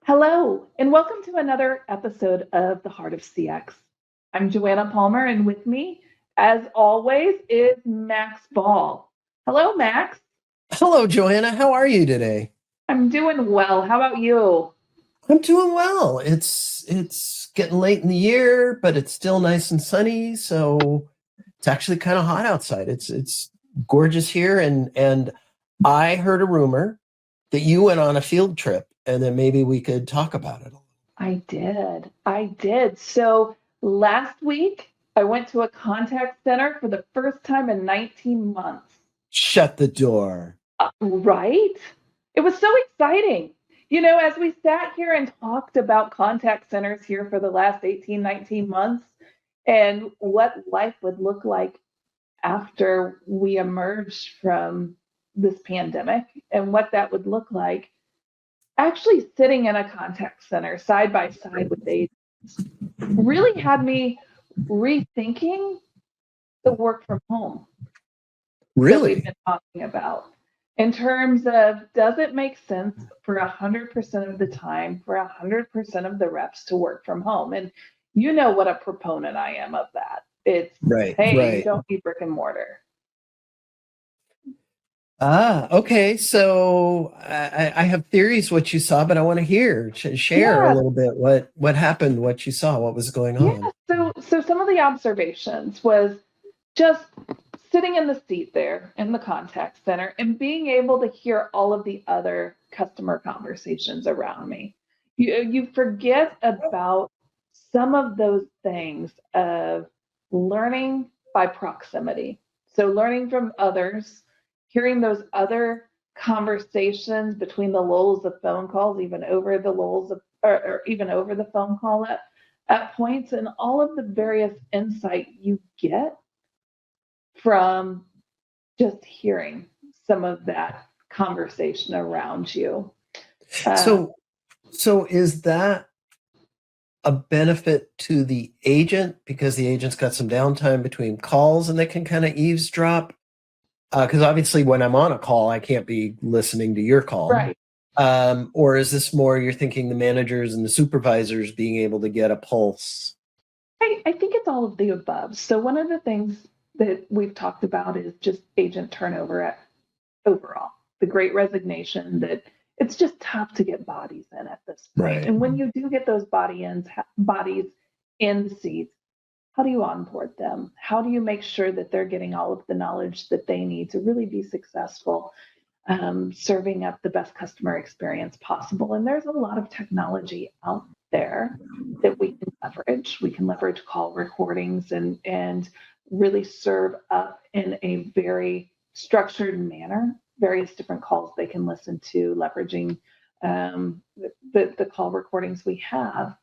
Hello, and welcome to another episode of The Heart of CX. I'm Joanna Palmer, and with me, as always, is Max Ball. Hello, Max. Hello, Joanna. How are you today? I'm doing well. How about you? I'm doing well. It's getting late in the year, but it's still nice and sunny, so it's actually kind of hot outside. It's gorgeous here, and I heard a rumor that you went on a field trip, and then maybe we could talk about it. I did. I did. So last week, I went to a contact center for the first time in 19 months. Shut the door. Right? It was so exciting. As we sat here and talked about contact centers here for the last 18, 19 months and what life would look like after we emerged from this pandemic and what that would look like, actually sitting in a contact center side by side with agents really had me rethinking the work from home that we've Really? been talking about in terms of, does it make sense for 100% of the time for 100% of the reps to work from home? And you know what a proponent I am of that. It's, Right, hey, you right. don't need brick and mortar. Okay. So I have theories what you saw, but I want to hear share a Yeah, little bit what happened, what you saw, what was going yeah. on. So some of the observations was just sitting in the seat there in the contact center and being able to hear all of the other customer conversations around me. You forget about some of those things of learning by proximity. So learning from others, hearing those other conversations between the lulls of phone calls, even over the lulls of, or even over the phone call at points, and all of the various insight you get from just hearing some of that conversation around you. Uh, So so is that a benefit to the agent because the agent's got some downtime between calls and they can kind of eavesdrop? Because obviously, when I'm on a call, I can't be listening to your call. right. Or is this more you're thinking the managers and the supervisors being able to get a pulse? I think it's all of the above. So one of the things that we've talked about is just agent turnover overall, the great resignation that it's just tough to get bodies in at this point. Right. And when you do get those bodies in the seats, how do you onboard them? How do you make sure that they're getting all of the knowledge that they need to really be successful, serving up the best customer experience possible? And there's a lot of technology out there that we can leverage. We can leverage call recordings and really serve up in a very structured manner various different calls they can listen to, leveraging the call recordings we have.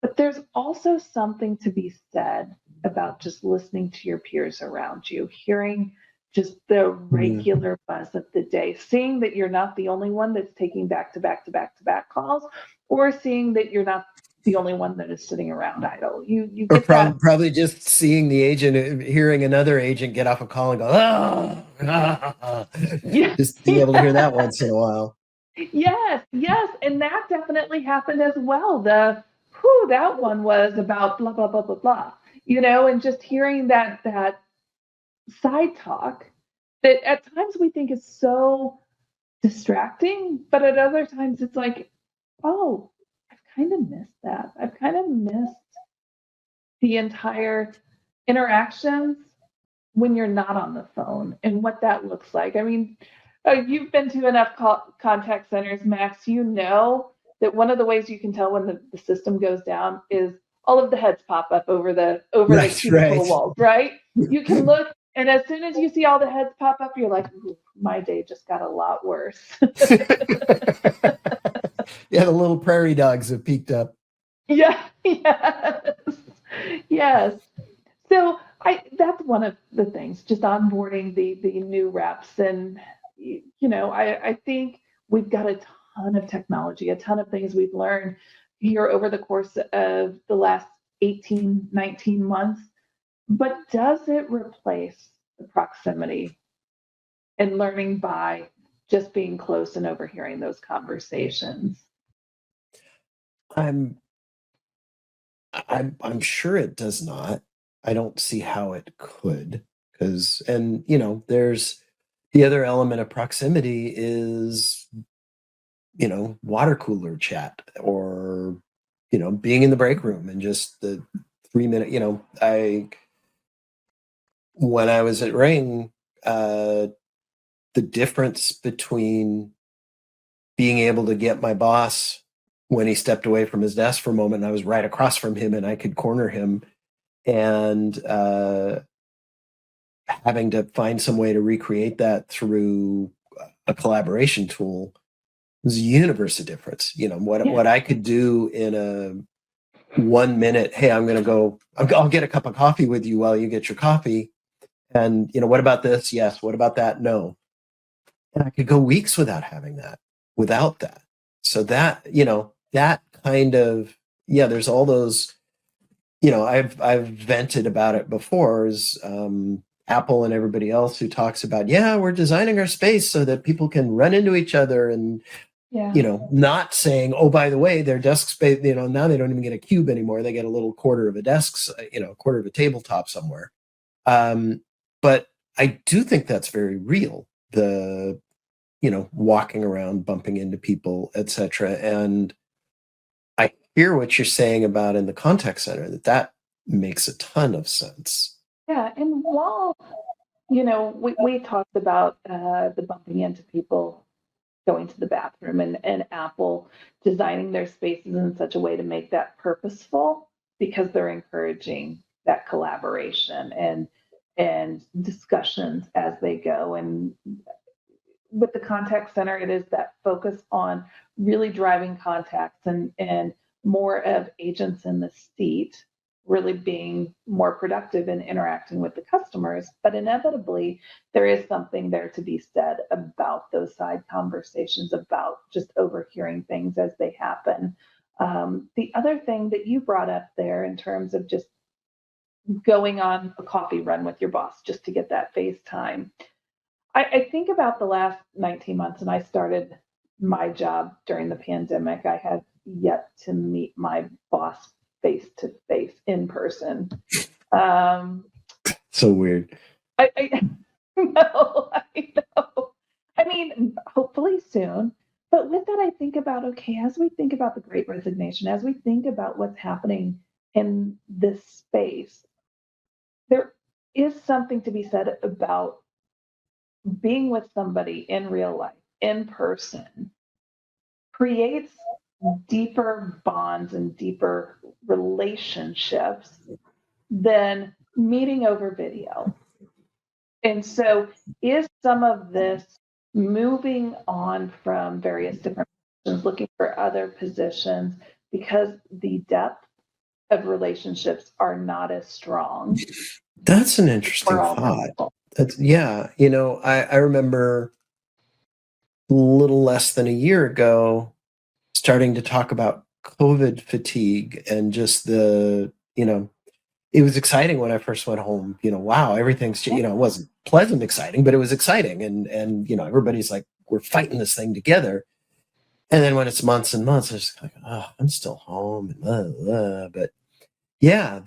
But there's also something to be said about just listening to your peers around you, hearing just the Mm. regular buzz of the day, seeing that you're not the only one that's taking back to back to back to back calls, or seeing that you're not the only one that is sitting around idle. You Or get that. probably just seeing the agent, hearing another agent get off a call and go, Yeah. just being able to hear that once in a while. Yes, yes, and that definitely happened as well. The who that one was about blah blah blah blah blah, and just hearing that side talk that at times we think is so distracting, but at other times it's like, oh, I've kind of missed that. I've kind of missed the entire interactions when you're not on the phone and what that looks like. I mean, you've been to enough contact centers, Max. You know that one of the ways you can tell when the system goes down is all of the heads pop up over the Right, cubicle right. walls, right? You can look, and as soon as you see all the heads pop up, you're like, my day just got a lot worse. Yeah, the little prairie dogs have peeked up. Yeah, yes, yes. So that's one of the things, just onboarding the new reps. And I think we've got a ton of technology, a ton of things we've learned here over the course of the last 18, 19 months. But does it replace the proximity and learning by just being close and overhearing those conversations? I'm sure it does not. I don't see how it could, because, and there's the other element of proximity is water cooler chat, or being in the break room and just the 3 minute. I when I was at Ring, the difference between being able to get my boss when he stepped away from his desk for a moment and I was right across from him and I could corner him, and having to find some way to recreate that through a collaboration tool was a universe of difference. What I could do in a 1 minute, hey, I'm going to go, I'll get a cup of coffee with you while you get your coffee. And, what about this? Yes. What about that? No. And I could go weeks without that. So that, that kind of, yeah, there's all those, I've vented about it before, is Apple and everybody else who talks about, yeah, we're designing our space so that people can run into each other, and not saying, oh, by the way, their desk space, now they don't even get a cube anymore. They get a little quarter of a desk, a quarter of a tabletop somewhere. But I do think that's very real. The, walking around, bumping into people, etc. And I hear what you're saying about in the contact center, that makes a ton of sense. Yeah. And while, we talked about the bumping into people, going to the bathroom, and Apple designing their spaces in such a way to make that purposeful, because they're encouraging that collaboration and discussions as they go. And with the contact center, it is that focus on really driving contacts and more of agents in the seat, really being more productive in interacting with the customers. But inevitably, there is something there to be said about those side conversations, about just overhearing things as they happen. The other thing that you brought up there, in terms of just going on a coffee run with your boss just to get that face time, I think about the last 19 months, and I started my job during the pandemic. I have yet to meet my boss face to face in person. So weird. I know, I know. I mean, hopefully soon. But with that, I think about, okay, as we think about the Great Resignation, as we think about what's happening in this space, there is something to be said about being with somebody in real life, in person, creates deeper bonds and deeper relationships than meeting over video. And so, is some of this moving on from various different positions, looking for other positions, because the depth of relationships are not as strong? That's an interesting thought. Yeah. I remember a little less than a year ago starting to talk about COVID fatigue, and just it was exciting when I first went home. Wow, everything's, it wasn't pleasant exciting, but it was exciting. And everybody's like, we're fighting this thing together. And then when it's months and months, I was like, oh, I'm still home. And blah, blah. But yeah,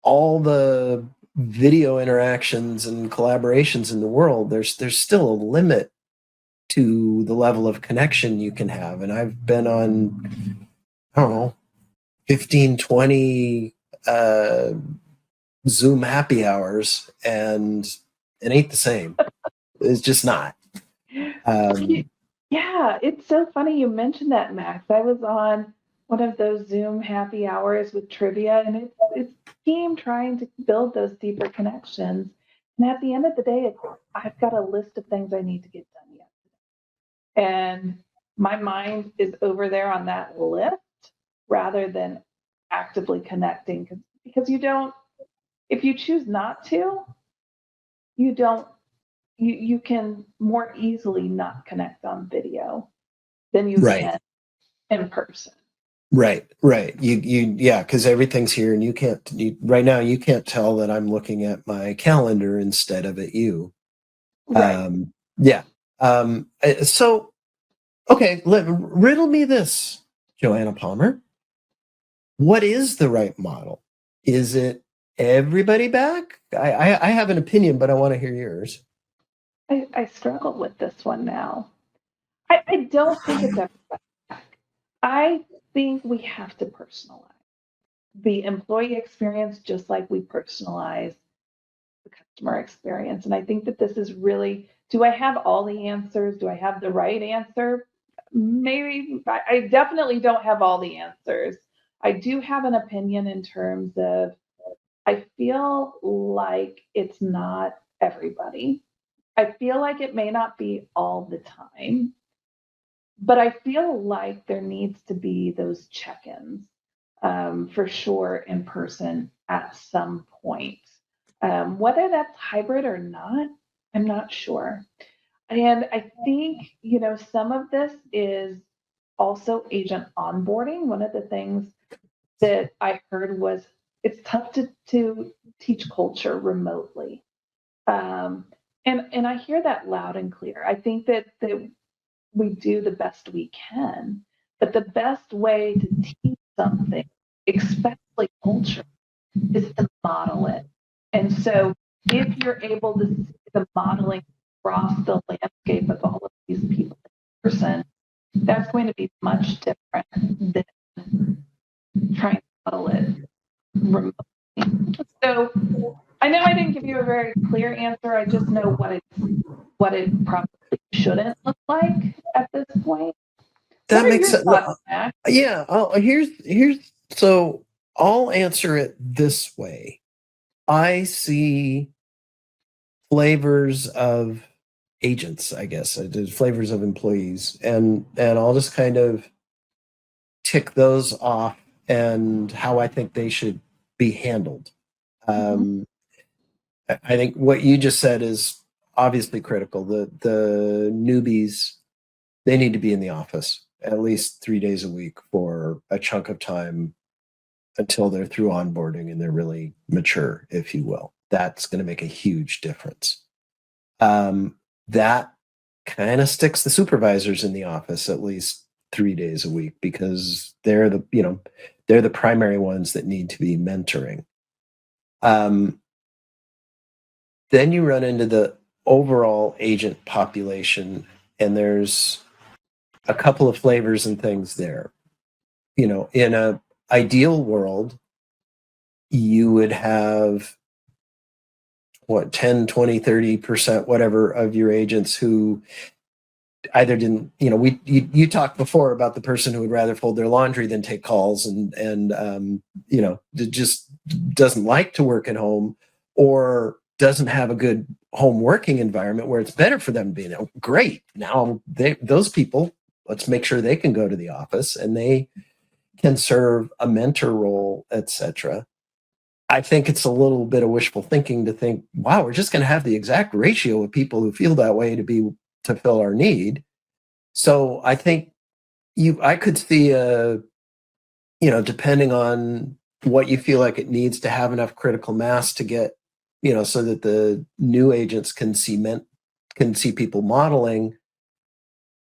all the video interactions and collaborations in the world, there's still a limit to the level of connection you can have. And I've been on, I don't know, 15, 20 Zoom happy hours, and it ain't the same. It's just not. Yeah, it's so funny you mentioned that, Max. I was on one of those Zoom happy hours with trivia, and it's team trying to build those deeper connections. And at the end of the day, I've got a list of things I need to get done yet. And my mind is over there on that list rather than actively connecting, because if you choose not to, you don't, you can more easily not connect on video than you Right. can in person. Right. Yeah, because everything's here, and right now you can't tell that I'm looking at my calendar instead of at you. Right. Yeah. So Okay, riddle me this, Joanna Palmer. What is the right model? Is it everybody back? I have an opinion, but I want to hear yours. I struggle with this one now. I don't think it's everybody back. I think we have to personalize the employee experience just like we personalize the customer experience. And I think that this is really, do I have all the answers? Do I have the right answer? Maybe. I definitely don't have all the answers. I do have an opinion in terms of, I feel like it's not everybody. I feel like it may not be all the time, but I feel like there needs to be those check-ins, for sure, in person at some point. Whether that's hybrid or not, I'm not sure. And I think, some of this is also agent onboarding. One of the things that I heard was it's tough to teach culture remotely. Um, and I hear that loud and clear. I think that we do the best we can, but the best way to teach something, especially culture, is to model it. And so if you're able to see the modeling across the landscape of all of these people in person, that's going to be much different than trying to model it remotely. So I know I didn't give you a very clear answer. I just know what it probably shouldn't look like at this point. What That are makes your sense. thoughts, Max? Yeah. Here's so I'll answer it this way. I see flavors of agents, I guess. I did flavors of employees, and I'll just kind of tick those off and how I think they should be handled. Mm-hmm. I think what you just said is obviously critical. The newbies, they need to be in the office at least 3 days a week for a chunk of time until they're through onboarding and they're really mature, if you will. That's going to make a huge difference. That kind of sticks the supervisors in the office at least 3 days a week because they're the primary ones that need to be mentoring. Um, then you run into the overall agent population, and there's a couple of flavors and things there. In a ideal world, you would have what 10, 20, 30%, whatever, of your agents who either didn't, you talked before about the person who would rather fold their laundry than take calls and just doesn't like to work at home or doesn't have a good home working environment where it's better for them to be there. Great. Now those people, let's make sure they can go to the office and they can serve a mentor role, etc. I think it's a little bit of wishful thinking to think, wow, we're just going to have the exact ratio of people who feel that way to fill our need. So I think I could see depending on what you feel like it needs to have enough critical mass to get, so that the new agents can see people modeling,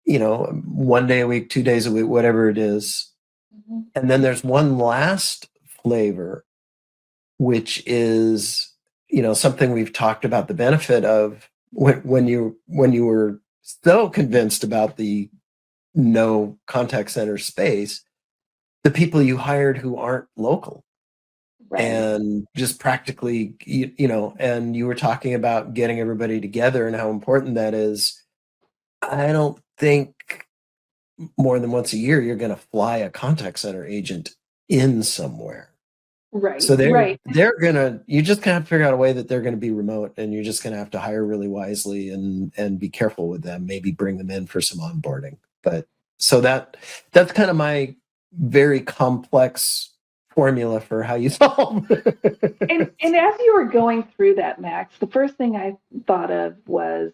1 day a week, 2 days a week, whatever it is. Mm-hmm. And then there's one last flavor, which is, something we've talked about the benefit of when you were so convinced about the no contact center space, the people you hired who aren't local Right. and just practically, and you were talking about getting everybody together and how important that is. I don't think more than once a year you're going to fly a contact center agent in somewhere. Right. So Right. you're just gonna have to figure out a way that they're gonna be remote, and you're just gonna have to hire really wisely and be careful with them. Maybe bring them in for some onboarding. But so that's kind of my very complex formula for how you solve. And as you were going through that, Max, the first thing I thought of was,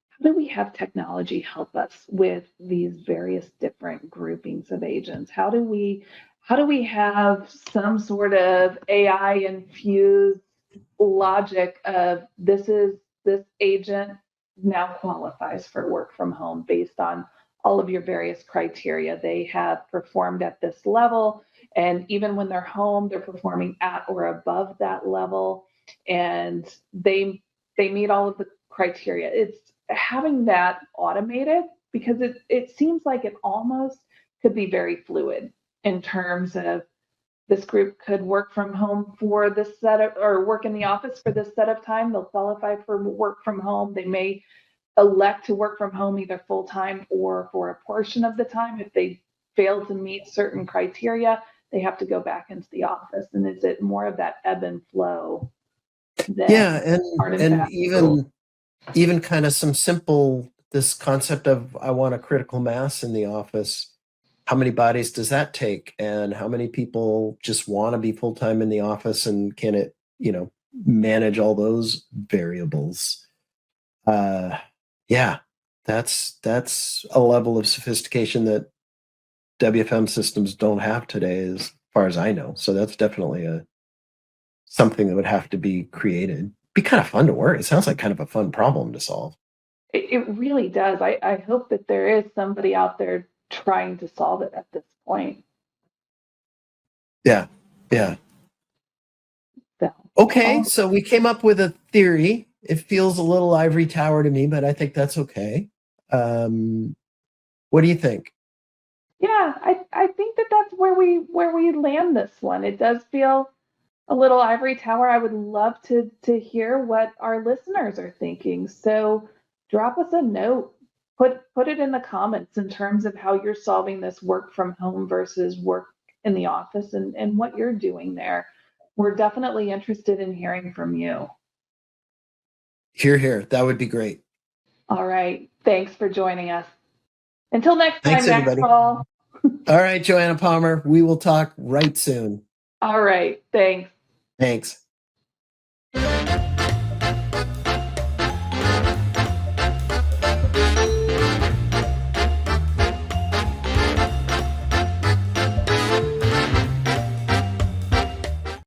how do we have technology help us with these various different groupings of agents? How do we have some sort of AI infused logic of this agent now qualifies for work from home based on all of your various criteria. They have performed at this level, and even when they're home, they're performing at or above that level, and they meet all of the criteria. It's having that automated because it seems like it almost could be very fluid in terms of this group could work from home for this set of, or work in the office for this set of time. They'll qualify for work from home. They may elect to work from home either full time or for a portion of the time. If they fail to meet certain criteria, they have to go back into the office. And is it more of that ebb and flow than Yeah, hard and fast rules? even kind of some simple, this concept of I want a critical mass in the office. How many bodies does that take? And how many people just want to be full time in the office, and can it, manage all those variables? Yeah, that's a level of sophistication that WFM systems don't have today, as far as I know. So that's definitely something that would have to be created. Be kind of fun to work. It sounds like kind of a fun problem to solve. It really does. I hope that there is somebody out there trying to solve it at this point. Yeah, yeah. So, Okay, so we came up with a theory. It feels a little Ivory Tower to me, but I think that's okay. What do you think? yeah, I think that that's where we land this one. It does feel a little Ivory Tower. I would love to hear what our listeners are thinking. So drop us a note. Put it in the comments in terms of how you're solving this work from home versus work in the office, and what you're doing there. We're definitely interested in hearing from you. Hear, hear. That would be great. All right. Thanks for joining us. Until next time, Thanks, everybody. Maxwell. All right, Joanna Palmer. We will talk right soon. All right. Thanks. Thanks.